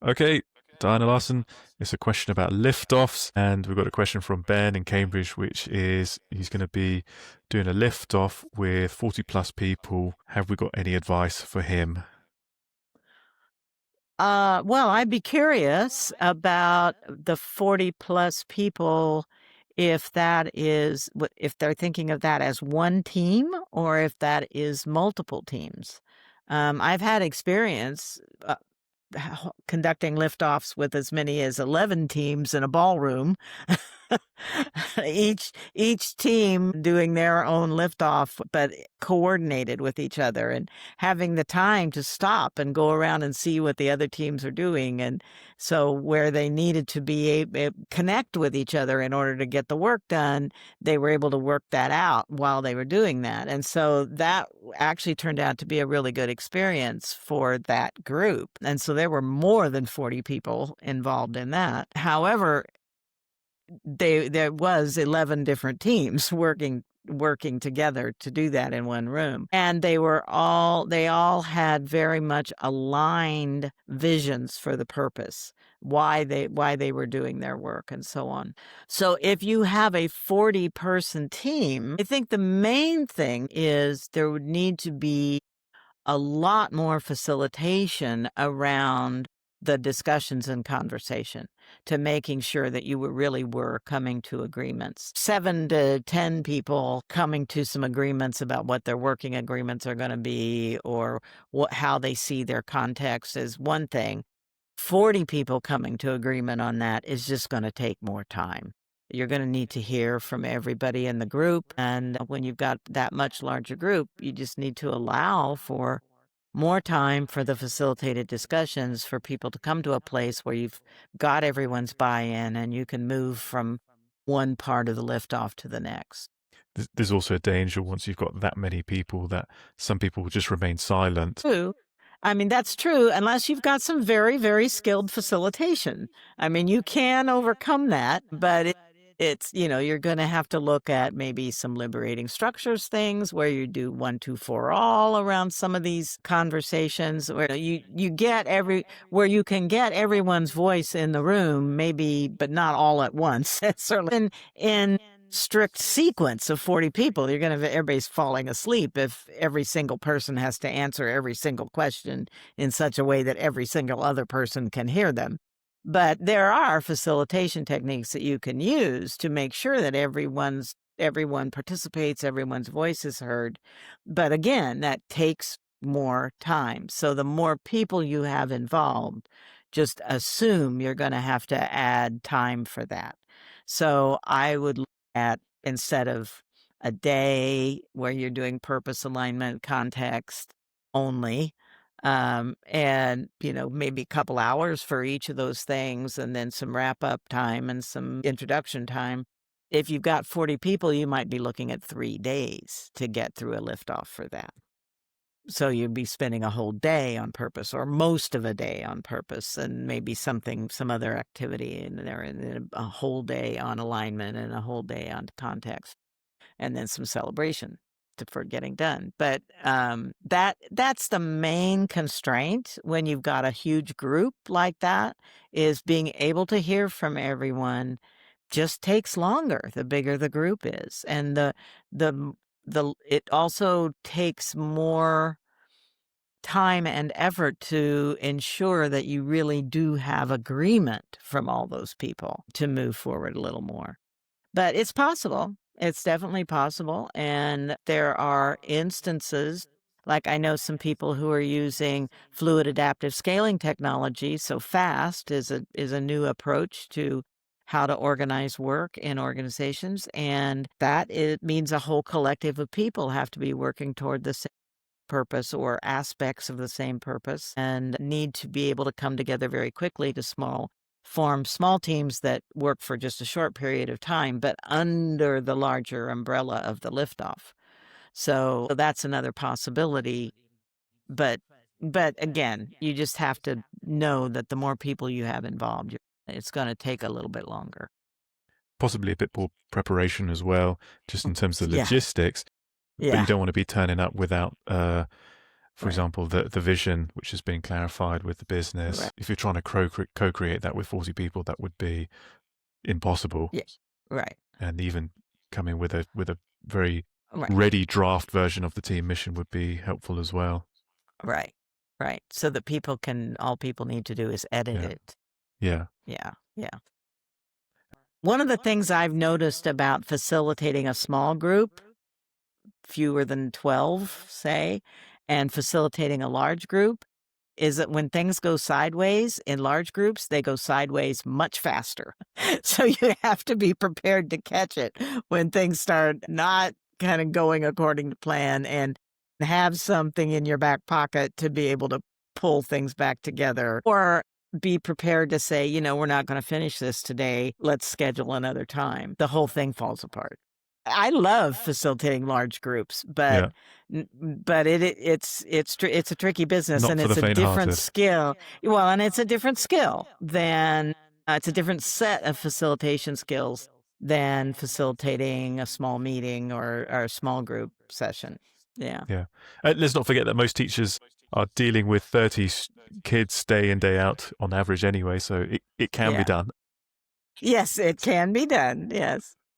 Okay, Diana Larson, it's a question about liftoffs, and we've got a question from Ben in Cambridge, which is he's going to be doing a liftoff with 40 plus people. Have we got any advice for him? Well, I'd be curious about the 40 plus people, if that is, if they're thinking of that as one team or if that is multiple teams. I've had experience conducting liftoffs with as many as 11 teams in a ballroom. each team doing their own liftoff, but coordinated with each other and having the time to stop and go around and see what the other teams are doing. And so where they needed to connect with each other in order to get the work done, they were able to work that out while they were doing that. And so that actually turned out to be a really good experience for that group. And so there were more than 40 people involved in that. However, there was 11 different teams working together to do that in one room, and they all had very much aligned visions for the purpose, why they were doing their work and so on. So if you have a 40 person team, I think the main thing is there would need to be a lot more facilitation around the discussions and conversation to making sure that you really were coming to agreements. 7 to 10 people coming to some agreements about what their working agreements are going to be or how they see their context is one thing. 40 people coming to agreement on that is just going to take more time. You're going to need to hear from everybody in the group. And when you've got that much larger group, you just need to allow for more time for the facilitated discussions for people to come to a place where you've got everyone's buy-in and you can move from one part of the liftoff to the next. There's also a danger once you've got that many people that some people will just remain silent. True. I mean, that's true, unless you've got some very, very skilled facilitation. I mean, you can overcome that, but it's, you're going to have to look at maybe some liberating structures things where you do 1, 2, 4 all around some of these conversations where you get where you can get everyone's voice in the room, maybe, but not all at once. Certainly in strict sequence of 40 people, you're going to everybody's falling asleep if every single person has to answer every single question in such a way that every single other person can hear them. But there are facilitation techniques that you can use to make sure that everyone participates, everyone's voice is heard. But again, that takes more time. So the more people you have involved, just assume you're going to have to add time for that. So I would look at, instead of a day where you're doing purpose alignment context only, and maybe a couple hours for each of those things and then some wrap up time and some introduction time. If you've got 40 people, you might be looking at 3 days to get through a liftoff for that. So you'd be spending a whole day on purpose or most of a day on purpose and maybe some other activity in there, and then a whole day on alignment and a whole day on context and then some celebration for getting done. But that's the main constraint when you've got a huge group like that, is being able to hear from everyone just takes longer the bigger the group is. And it also takes more time and effort to ensure that you really do have agreement from all those people to move forward a little more. But it's possible. It's definitely possible. And there are instances, like I know some people who are using fluid adaptive scaling technology. So FAST is a new approach to how to organize work in organizations. And it means a whole collective of people have to be working toward the same purpose or aspects of the same purpose and need to be able to come together very quickly to form small teams that work for just a short period of time, but under the larger umbrella of the liftoff. So that's another possibility. But again, you just have to know that the more people you have involved, it's going to take a little bit longer. Possibly a bit more preparation as well, just in terms of Yeah. logistics. But Yeah. you don't want to be turning up without for example, the vision, which has been clarified with the business. Right. If you're trying to co-create that with 40 people, that would be impossible. Yes. Right. And even coming with a very Right. ready draft version of the team mission would be helpful as well. Right. Right. So that all people need to do is edit it. Yeah. Yeah. Yeah. One of the things I've noticed about facilitating a small group, fewer than 12, say, and facilitating a large group is that when things go sideways in large groups, they go sideways much faster. So you have to be prepared to catch it when things start not kind of going according to plan, and have something in your back pocket to be able to pull things back together, or be prepared to say, we're not going to finish this today. Let's schedule another time. The whole thing falls apart. I love facilitating large groups, but it's a tricky business, Not and for it's the a different faint-hearted. skill. Well, and it's a different skill than it's a different set of facilitation skills than facilitating a small meeting or a small group session. Yeah. Yeah. Let's not forget that most teachers are dealing with 30 kids day in, day out on average anyway, so it can be done. Yes, it can be done. Yes.